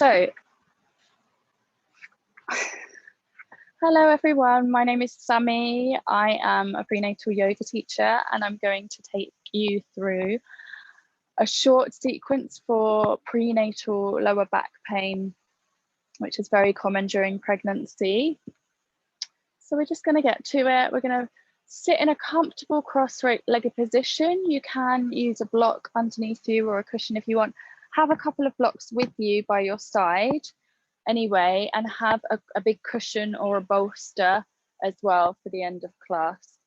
So, hello everyone, my name is Sammy. I am a prenatal yoga teacher and I'm going to take you through a short sequence for prenatal lower back pain, which is very common during pregnancy. So we're just going to get to it. We're going to sit in a comfortable cross-legged position. You can use a block underneath you or a cushion if you want. Have a couple of blocks with you by your side anyway, and have a big cushion or a bolster as well for the end of class.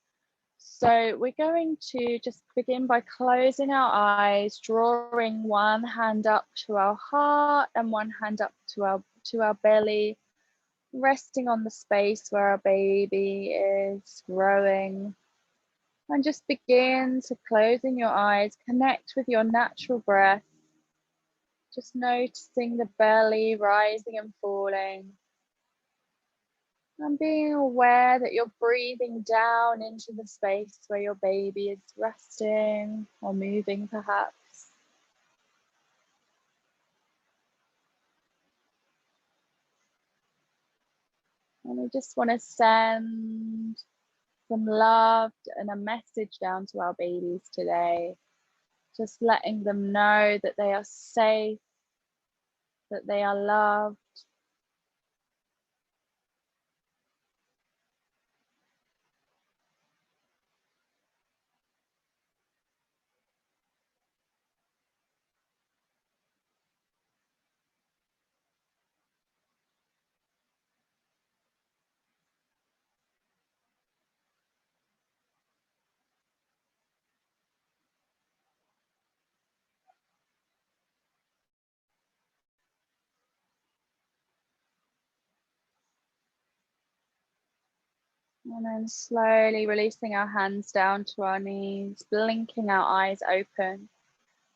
So we're going to just begin by closing our eyes, drawing one hand up to our heart and one hand up to our belly, resting on the space where our baby is growing. And just begin to closing your eyes, connect with your natural breath. Just noticing the belly rising and falling. And being aware that you're breathing down into the space where your baby is resting or moving perhaps. And we just want to send some love and a message down to our babies today. Just letting them know that they are safe, that they are loved. And then slowly releasing our hands down to our knees, blinking our eyes open.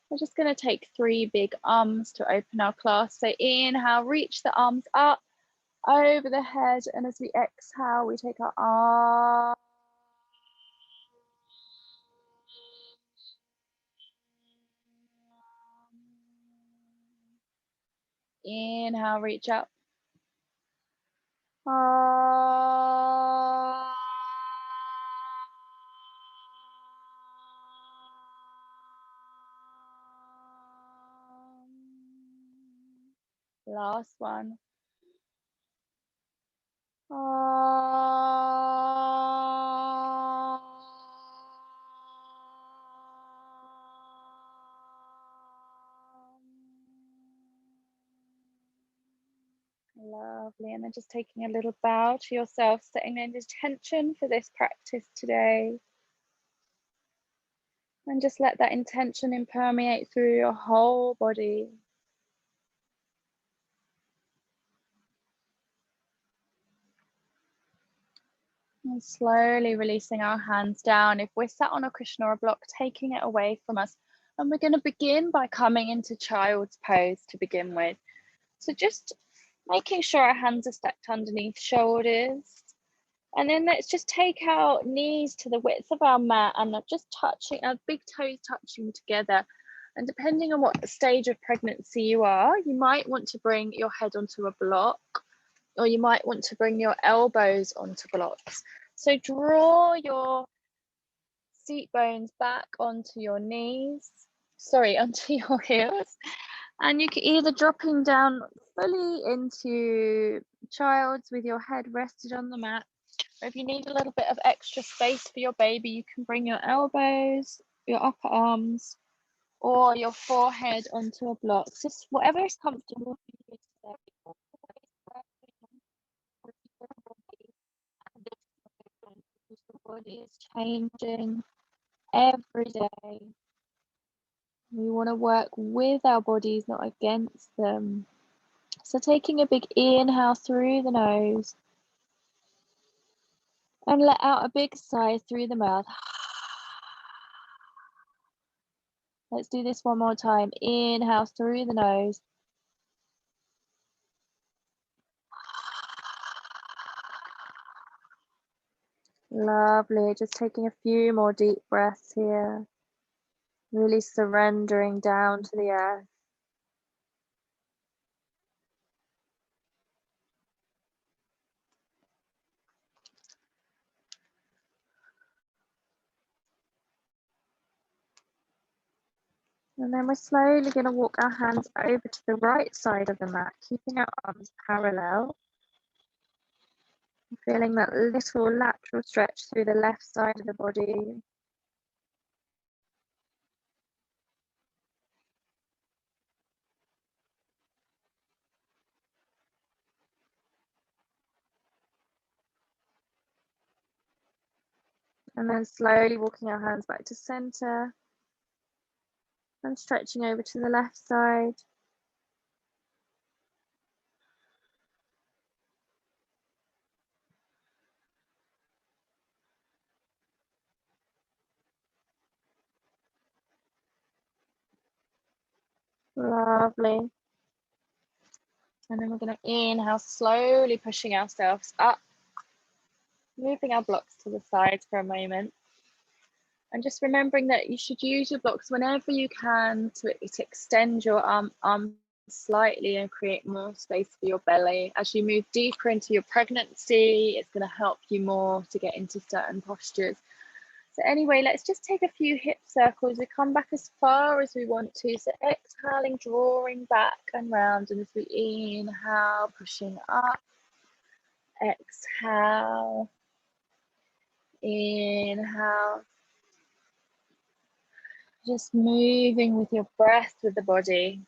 We're just going to take 3 big arms to open our class. So inhale, reach the arms up over the head. And as we exhale, we take our arms. Inhale, reach up. Last one. Lovely. And then just taking a little bow to yourself, setting an intention for this practice today. And just let that intention permeate through your whole body. And slowly releasing our hands down. If we're sat on a cushion or a block, taking it away from us. And we're going to begin by coming into child's pose to begin with. So just making sure our hands are stacked underneath shoulders. And then let's just take our knees to the width of our mat and just touching our big toes touching together. And depending on what stage of pregnancy you are, you might want to bring your head onto a block, or you might want to bring your elbows onto blocks. So draw your seat bones back onto your knees, onto your heels. And you can either dropping down fully into child's with your head rested on the mat, or if you need a little bit of extra space for your baby, you can bring your elbows, your upper arms, or your forehead onto a block. Just whatever is comfortable for you today. The body is changing every day. We want to work with our bodies, not against them. So taking a big inhale through the nose and let out a big sigh through the mouth. Let's do this one more time. Inhale through the nose. Lovely. Just taking a few more deep breaths here. Really surrendering down to the earth. And then we're slowly going to walk our hands over to the right side of the mat, keeping our arms parallel. Feeling that little lateral stretch through the left side of the body. And then slowly walking our hands back to center and stretching over to the left side. Lovely. And then we're going to inhale, slowly pushing ourselves up, moving our blocks to the sides for a moment. And just remembering that you should use your blocks whenever you can to extend your arm slightly and create more space for your belly. As you move deeper into your pregnancy, it's going to help you more to get into certain postures. So anyway, let's just take a few hip circles. We come back as far as we want to. So exhaling, drawing back and round. And as we inhale, pushing up. Exhale. Inhale. Just moving with your breath with the body.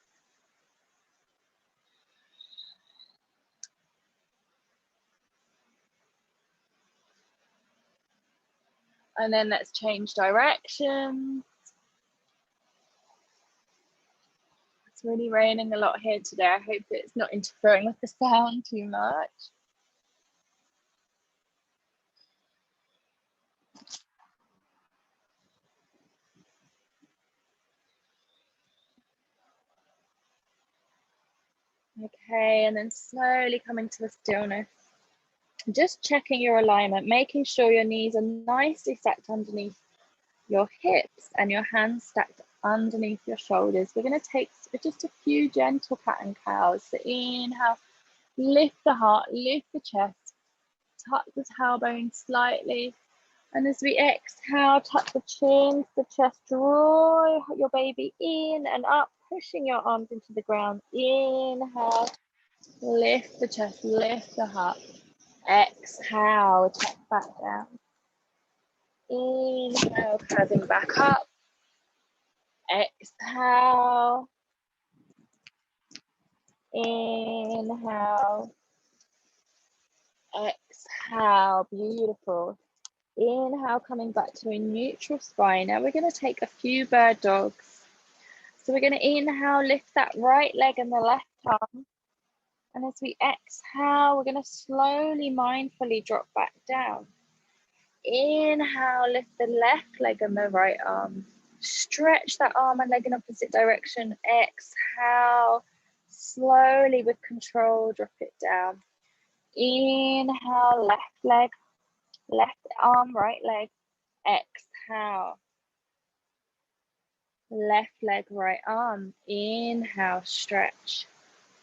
And then let's change direction. It's really raining a lot here today. I hope it's not interfering with the sound too much. Okay, and then slowly coming to the stillness. Just checking your alignment, making sure your knees are nicely stacked underneath your hips and your hands stacked underneath your shoulders. We're going to take just a few gentle cat and cows. So inhale, lift the heart, lift the chest, tuck the tailbone slightly. And as we exhale, tuck the chin, the chest, draw your baby in and up, pushing your arms into the ground. Inhale, lift the chest, lift the heart. Exhale, tuck back down. Inhale, curving back up. Exhale. Inhale. Exhale. Beautiful. Inhale, coming back to a neutral spine. Now we're going to take a few bird dogs. So we're going to inhale, lift that right leg and the left arm. And as we exhale, we're going to slowly, mindfully drop back down. Inhale, lift the left leg and the right arm. Stretch that arm and leg in opposite direction. Exhale, slowly with control, drop it down. Inhale, left leg, left arm, right leg. Exhale. Left leg, right arm. Inhale, stretch.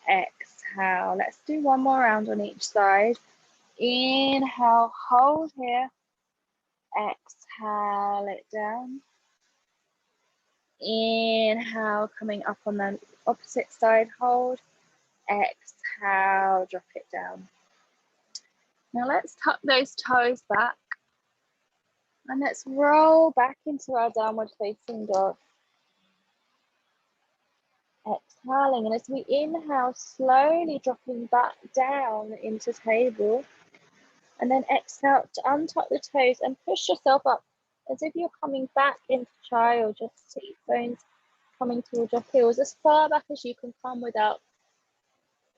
Exhale. Let's do one more round on each side. Inhale, hold here. Exhale it down. Inhale, coming up on the opposite side, hold. Exhale, drop it down. Now let's tuck those toes back. And let's roll back into our downward facing dog. Exhaling, and as we inhale, slowly dropping back down into table. And then exhale to untuck the toes and push yourself up as if you're coming back into child, just seat bones coming towards your heels as far back as you can come without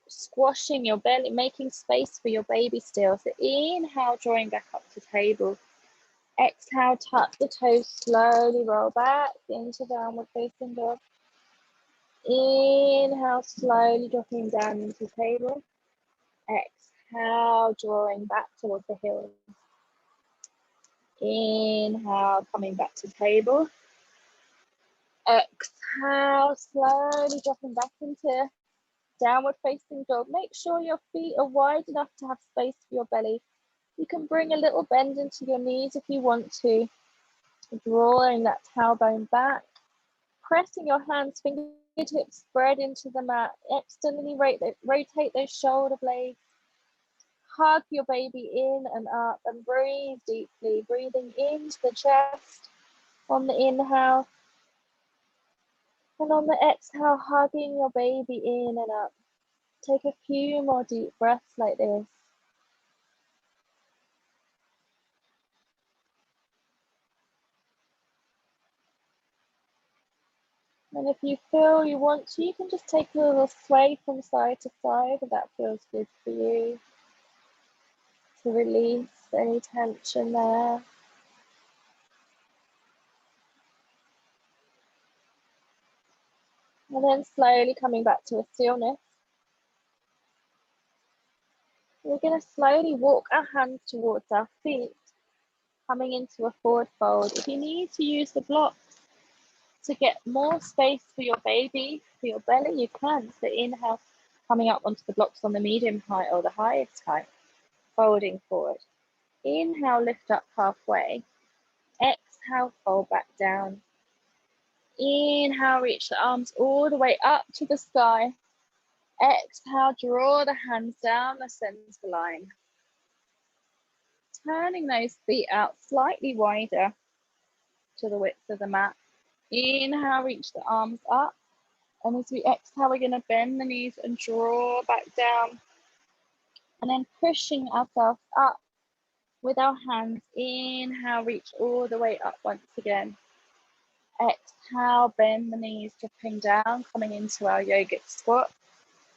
squashing your belly, making space for your baby still. So inhale, drawing back up to table. Exhale, tuck the toes, slowly roll back into downward facing dog. Inhale, slowly dropping down into table. Exhale, drawing back towards the heels. Inhale, coming back to table. Exhale, slowly dropping back into downward facing dog. Make sure your feet are wide enough to have space for your belly. You can bring a little bend into your knees if you want to, drawing that tailbone back. pressing your hands, fingertips spread into the mat. Externally rotate those shoulder blades. Hug your baby in and up and breathe deeply, breathing into the chest on the inhale. And on the exhale, hugging your baby in and up. Take a few more deep breaths like this. And if you feel you want to, you can just take a little sway from side to side if that feels good for you. To release any tension there. And then slowly coming back to a stillness. We're going to slowly walk our hands towards our feet, coming into a forward fold. If you need to use the blocks to get more space for your baby, for your belly, you can. So inhale, coming up onto the blocks on the medium height or the highest height, folding forward. Inhale, lift up halfway. Exhale, fold back down. Inhale, reach the arms all the way up to the sky. Exhale, draw the hands down the center line. Turning those feet out slightly wider to the width of the mat. Inhale, reach the arms up. And as we exhale, we're going to bend the knees and draw back down. And then pushing ourselves up with our hands. Inhale, reach all the way up once again. Exhale, bend the knees, dropping down, coming into our yogic squat.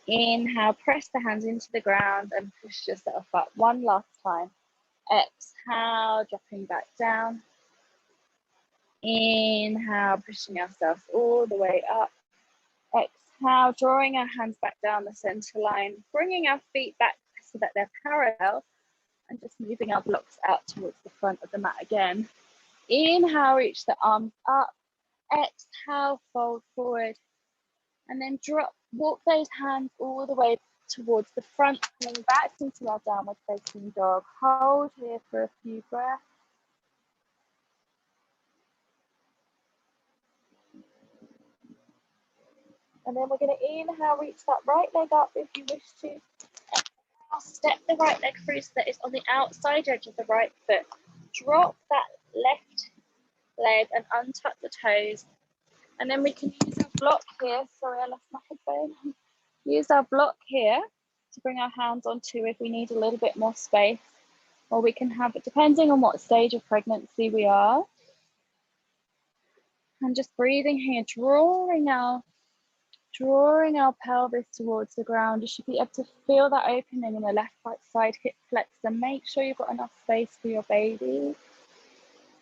Inhale, press the hands into the ground and push yourself up one last time. Exhale, dropping back down. Inhale, pushing ourselves all the way up. Exhale, drawing our hands back down the center line, bringing our feet back so that they're parallel, and just moving our blocks out towards the front of the mat again. Inhale, reach the arms up. Exhale, fold forward. And then walk those hands all the way towards the front, coming back into our downward facing dog. Hold here for a few breaths. And then we're going to inhale, reach that right leg up if you wish to. Exhale, step the right leg through so that it's on the outside edge of the right foot. Drop that left leg and untuck the toes. And then we can use our block here. Sorry, I lost my headphone. Use our block here to bring our hands onto if we need a little bit more space. Or we can have it depending on what stage of pregnancy we are. And just breathing here, drawing our pelvis towards the ground. You should be able to feel that opening in the left side hip flexor. Make sure you've got enough space for your baby.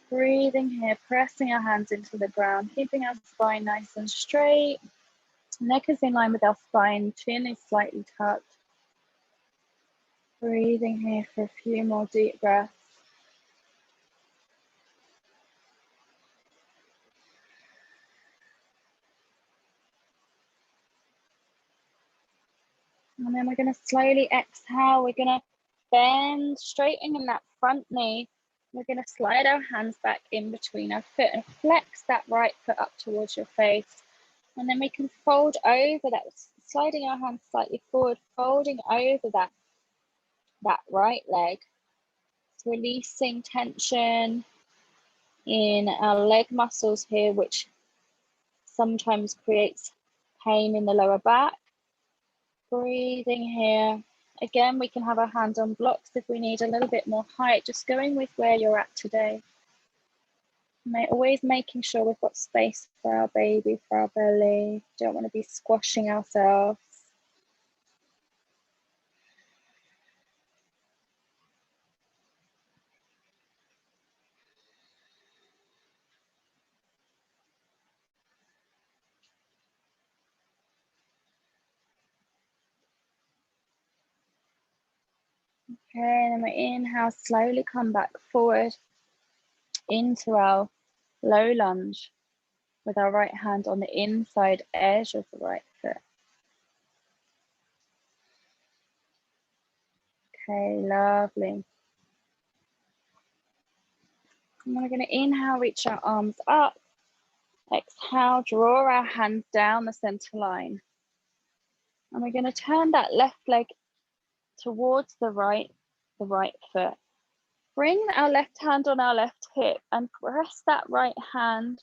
Breathing here, pressing our hands into the ground, keeping our spine nice and straight. Neck is in line with our spine, chin is slightly tucked. Breathing here for a few more deep breaths. And then we're going to slowly exhale. We're going to bend, straightening that front knee. We're going to slide our hands back in between our foot and flex that right foot up towards your face. And then we can fold over that, sliding our hands slightly forward, folding over that right leg. So releasing tension in our leg muscles here, which sometimes creates pain in the lower back. Breathing here. Again, we can have our hands on blocks if we need a little bit more height, just going with where you're at today. Always making sure we've got space for our baby, for our belly. Don't want to be squashing ourselves. Okay, and then we inhale, slowly come back forward into our low lunge with our right hand on the inside edge of the right foot. Okay, lovely. And we're going to inhale, reach our arms up. Exhale, draw our hands down the center line. And we're going to turn that left leg towards the right foot. Bring our left hand on our left hip and press that right hand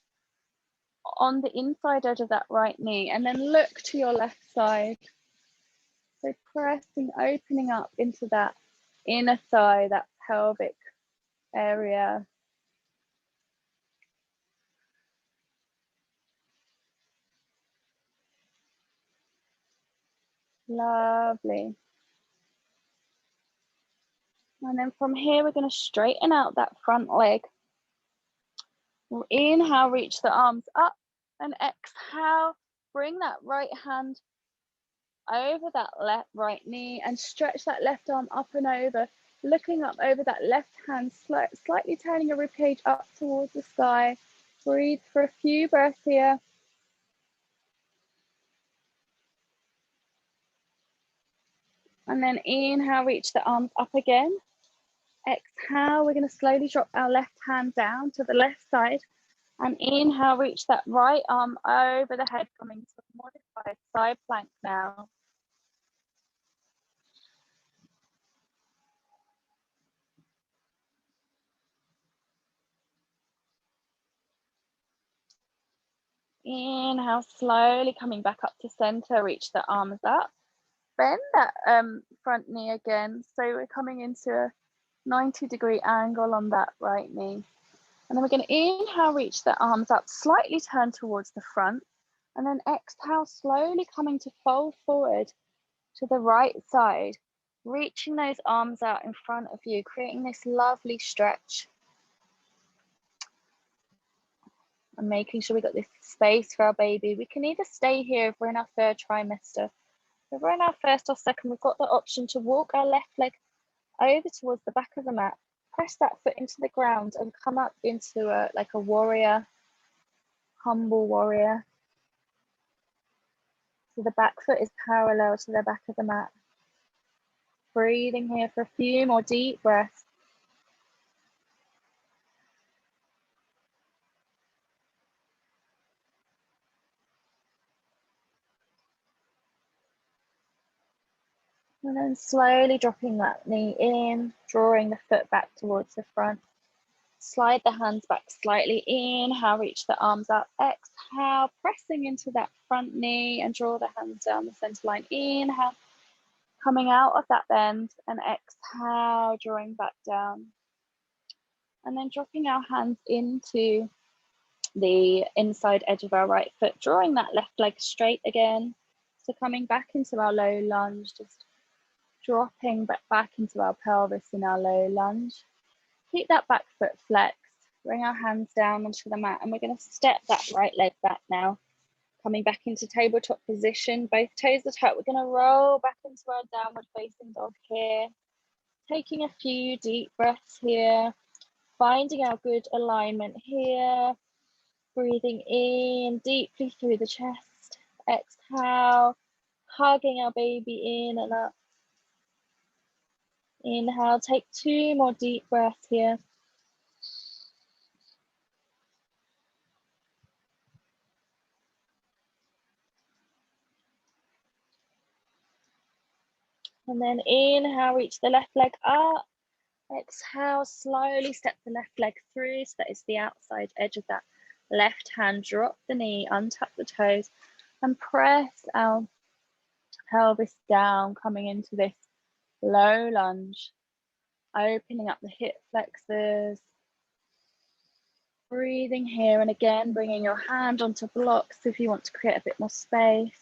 on the inside edge of that right knee, and then look to your left side. So pressing, opening up into that inner thigh, that pelvic area. Lovely. And then from here, we're going to straighten out that front leg. Inhale, reach the arms up, and exhale, bring that right hand over that left right knee and stretch that left arm up and over, looking up over that left hand, slightly turning your ribcage up towards the sky. Breathe for a few breaths here. And then inhale, reach the arms up again. Exhale, we're going to slowly drop our left hand down to the left side. And inhale, reach that right arm over the head, coming to a modified side plank now. Inhale, slowly coming back up to center, reach the arms up. Bend that front knee again. So we're coming into a 90-degree angle on that right knee. And then we're going to inhale, reach the arms up, slightly turn towards the front. And then exhale, slowly coming to fold forward to the right side, reaching those arms out in front of you, creating this lovely stretch. And making sure we got this space for our baby. We can either stay here if we're in our third trimester. If we're in our first or second, we've got the option to walk our left leg over towards the back of the mat, press that foot into the ground and come up into like a warrior, humble warrior. So the back foot is parallel to the back of the mat. Breathing here for a few more deep breaths. And then slowly dropping that knee in, drawing the foot back towards the front. Slide the hands back slightly. Inhale, reach the arms up. Exhale, pressing into that front knee and draw the hands down the center line. Inhale, coming out of that bend, and exhale, drawing back down. And then dropping our hands into the inside edge of our right foot, drawing that left leg straight again. So coming back into our low lunge, just dropping back into our pelvis in our low lunge. Keep that back foot flexed. Bring our hands down onto the mat, and we're going to step that right leg back now. Coming back into tabletop position, both toes are tucked. We're going to roll back into our downward facing dog here. Taking a few deep breaths here. Finding our good alignment here. Breathing in deeply through the chest. Exhale, hugging our baby in and up. Inhale, take 2 more deep breaths here. And then inhale, reach the left leg up. Exhale, slowly step the left leg through. So that is the outside edge of that left hand. Drop the knee, untuck the toes, and press our pelvis down, coming into this low lunge. Opening up the hip flexors. Breathing here, and again, bringing your hand onto blocks if you want to create a bit more space.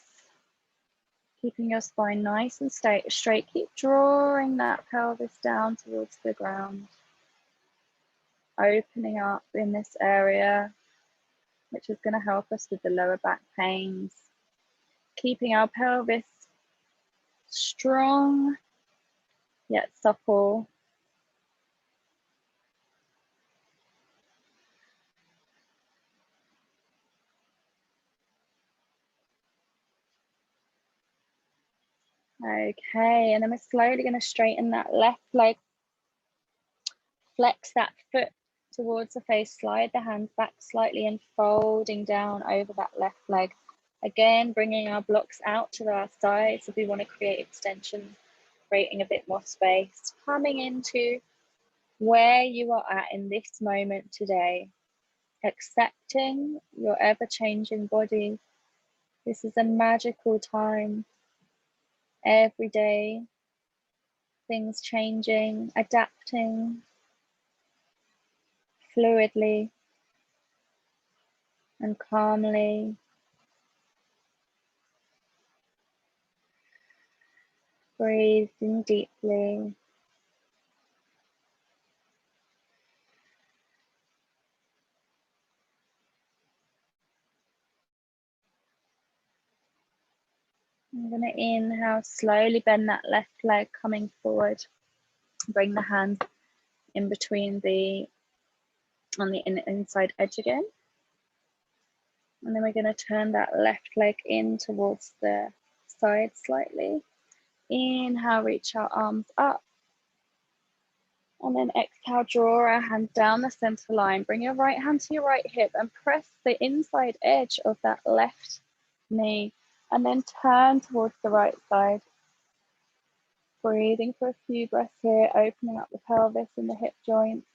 Keeping your spine nice and straight. Keep drawing that pelvis down towards the ground. Opening up in this area, which is going to help us with the lower back pains. Keeping our pelvis strong, yet supple. Okay, and then we're slowly going to straighten that left leg. Flex that foot towards the face. Slide the hands back slightly and folding down over that left leg. Again, bringing our blocks out to our sides if we want to create extension, creating a bit more space. Coming into where you are at in this moment today, accepting your ever-changing body. This is a magical time. Every day, things changing, adapting fluidly and calmly. Breathing deeply. I'm going to inhale, slowly bend that left leg coming forward. Bring the hands in between on the inside edge again. And then we're going to turn that left leg in towards the side slightly. Inhale, reach our arms up. And then exhale, draw our hand down the center line. Bring your right hand to your right hip and press the inside edge of that left knee. And then turn towards the right side. Breathing for a few breaths here, opening up the pelvis and the hip joints.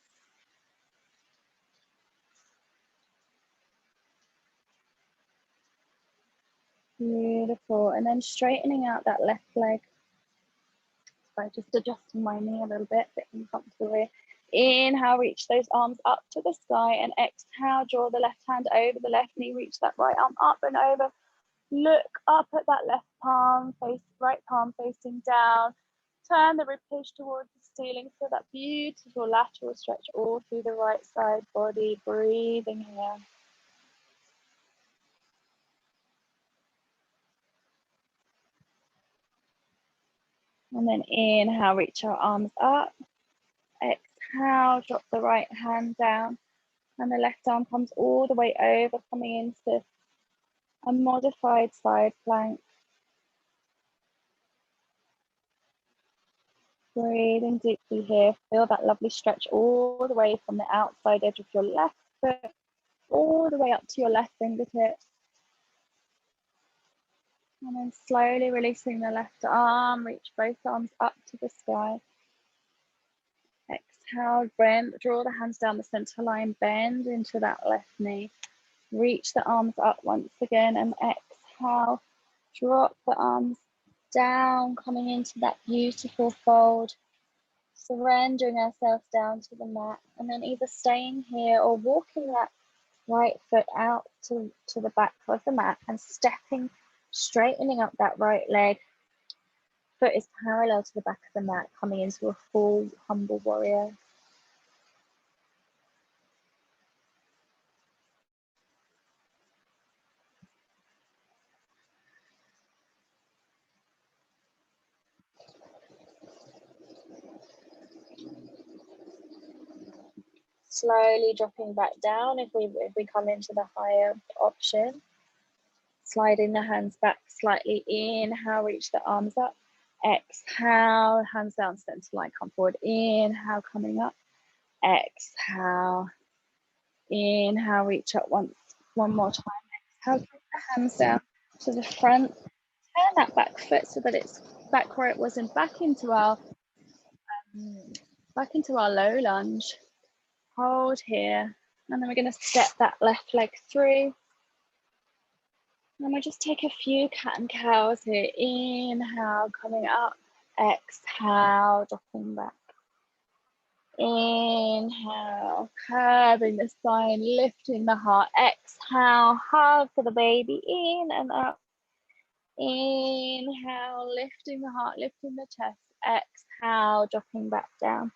Beautiful. And then straightening out that left leg. So just adjusting my knee a little bit, getting comfortable here. Inhale, reach those arms up to the sky, and exhale, draw the left hand over the left knee, reach that right arm up and over. Look up at that left palm, right palm facing down. Turn the ribcage towards the ceiling. Feel that beautiful lateral stretch all through the right side body. Breathing here. And then inhale, reach our arms up. Exhale, drop the right hand down. And the left arm comes all the way over, coming into a modified side plank. Breathing deeply here. Feel that lovely stretch all the way from the outside edge of your left foot, all the way up to your left fingertip. And then slowly releasing the left arm, reach both arms up to the sky. Exhale, bend, draw the hands down the center line, bend into that left knee. Reach the arms up once again and exhale, drop the arms down, coming into that beautiful fold. Surrendering ourselves down to the mat, and then either staying here or walking that right foot out to the back of the mat and stepping, straightening up that right leg. Foot is parallel to the back of the mat, coming into a full humble warrior. Slowly dropping back down if we come into the higher option. Sliding the hands back slightly. Inhale, reach the arms up. Exhale, hands down, center line, come forward. Inhale, coming up. Exhale. Inhale, reach up one more time. Exhale, bring the hands down to the front. Turn that back foot so that it's back where it was and back into our low lunge. Hold here. And then we're going to step that left leg through. And we'll just take a few cat and cows here. Inhale, coming up. Exhale, dropping back. Inhale, curving the spine, lifting the heart. Exhale, hug for the baby. In and up. Inhale, lifting the heart, lifting the chest. Exhale, dropping back down.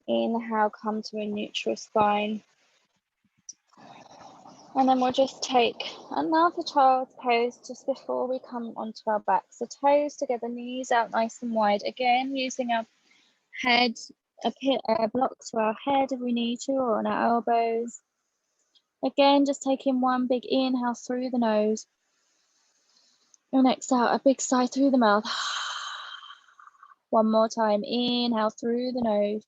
Inhale, come to a neutral spine. And then we'll just take another child's pose just before we come onto our back. So toes together, knees out nice and wide. Again, using our head, a block to our head if we need to, or on our elbows. Again, just taking one big inhale through the nose. And exhale, a big sigh through the mouth. One more time, inhale through the nose.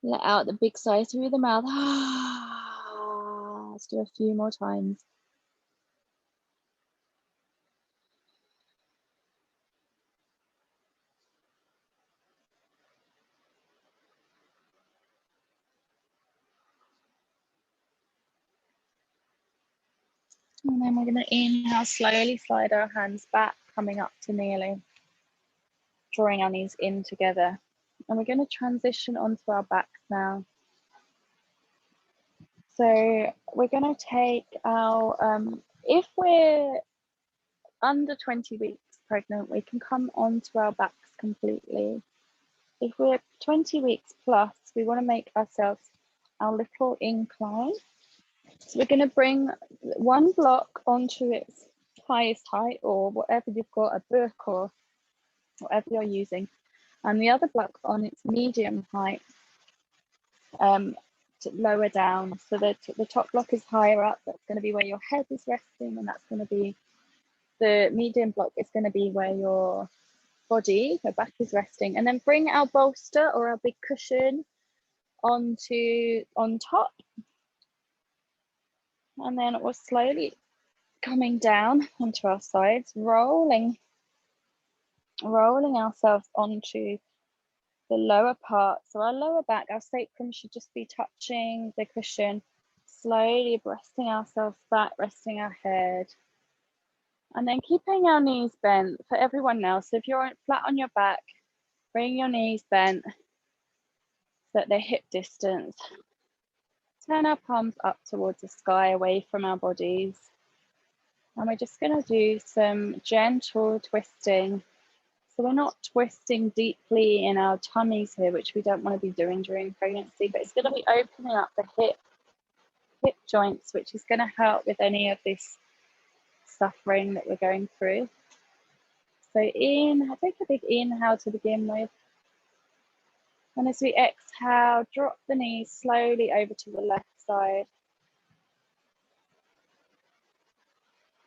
Let out the big sigh through the mouth. Let's do a few more times. And then we're going to inhale, slowly slide our hands back, coming up to kneeling, drawing our knees in together. And we're going to transition onto our backs now. So we're going to take our, if we're under 20 weeks pregnant, we can come onto our backs completely. If we're 20 weeks plus, we want to make ourselves our little incline. So we're going to bring one block onto its highest height, or whatever you've got, a book or whatever you're using, and the other block on its medium height, to lower down. So the top block is higher up. That's going to be where your head is resting, and that's going to be the medium block is going to be where your body, your back is resting. And then bring our bolster or our big cushion on top, and then we're slowly coming down onto our sides, rolling ourselves onto the lower part. So our lower back, our sacrum should just be touching the cushion, slowly resting ourselves back, resting our head, and then keeping our knees bent for everyone now. So if you're flat on your back, bring your knees bent so that they're hip distance. Turn our palms up towards the sky, away from our bodies. And we're just going to do some gentle twisting. So we're not twisting deeply in our tummies here, which we don't want to be doing during pregnancy, but it's going to be opening up the hip joints, which is going to help with any of this suffering that we're going through. So take a big inhale to begin with. And as we exhale, drop the knees slowly over to the left side.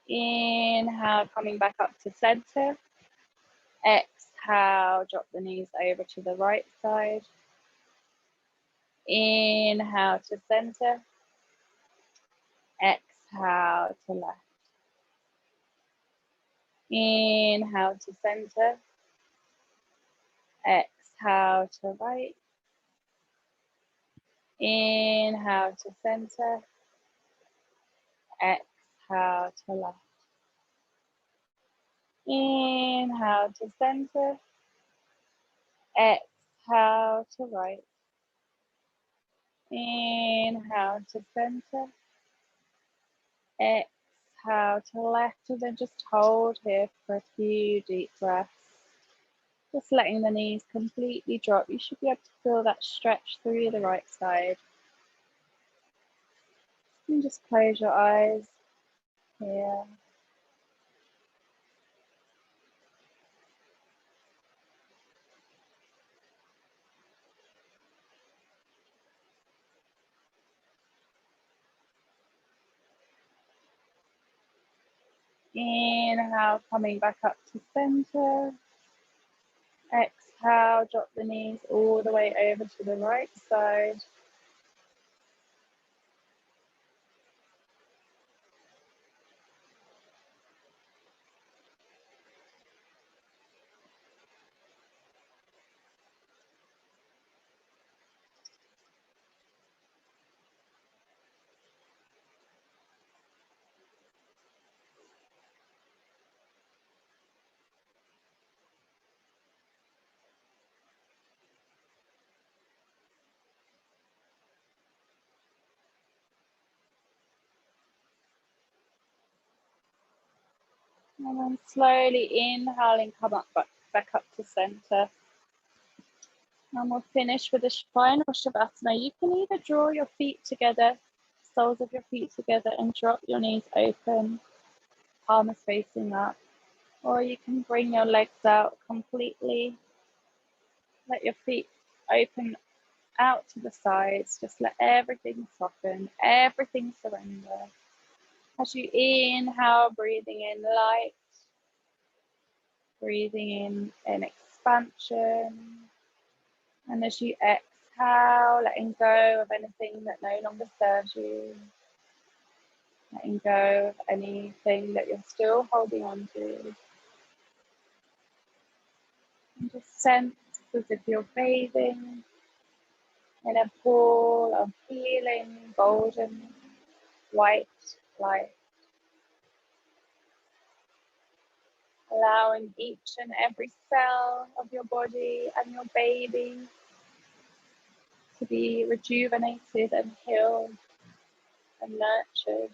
Inhale, coming back up to center. Exhale, drop the knees over to the right side. Inhale to center. Exhale to left. Inhale to center. Exhale to right. Inhale to center. Exhale to left. Inhale to center. Exhale to right. Inhale to center. Exhale to left, and then just hold here for a few deep breaths. Just letting the knees completely drop. You should be able to feel that stretch through the right side. And just close your eyes here. Inhale, coming back up to center. Exhale, drop the knees all the way over to the right side. And then slowly inhaling, come up back up to center. And we'll finish with a final Shavasana. You can either draw your feet together, soles of your feet together, and drop your knees open, palms facing up. Or you can bring your legs out completely. Let your feet open out to the sides. Just let everything soften, everything surrender. As you inhale, breathing in light, breathing in an expansion. And as you exhale, letting go of anything that no longer serves you. Letting go of anything that you're still holding on to. And just sense as if you're bathing in a pool of healing, golden, white light. Allowing each and every cell of your body and your baby to be rejuvenated and healed and nurtured.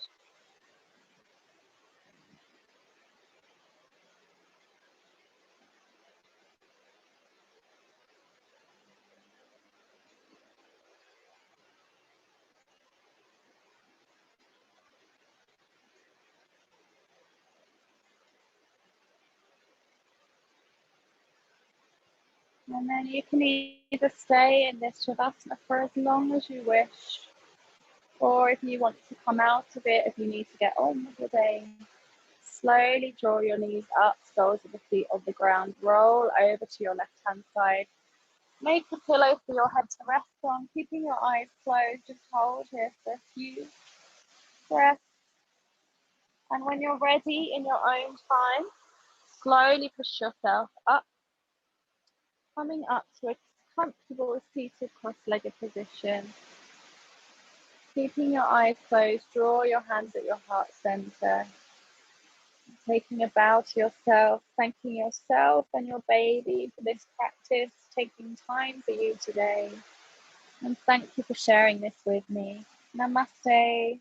And then you can either stay in this Shavasana for as long as you wish, or if you want to come out of it, if you need to get on with your day, slowly draw your knees up, soles of the feet off the ground, roll over to your left hand side. Make a pillow for your head to rest on, keeping your eyes closed. Just hold here for a few breaths. And when you're ready in your own time, slowly push yourself up, coming up to a comfortable seated cross-legged position. Keeping your eyes closed, draw your hands at your heart center. Taking a bow to yourself, thanking yourself and your baby for this practice, taking time for you today. And thank you for sharing this with me. Namaste.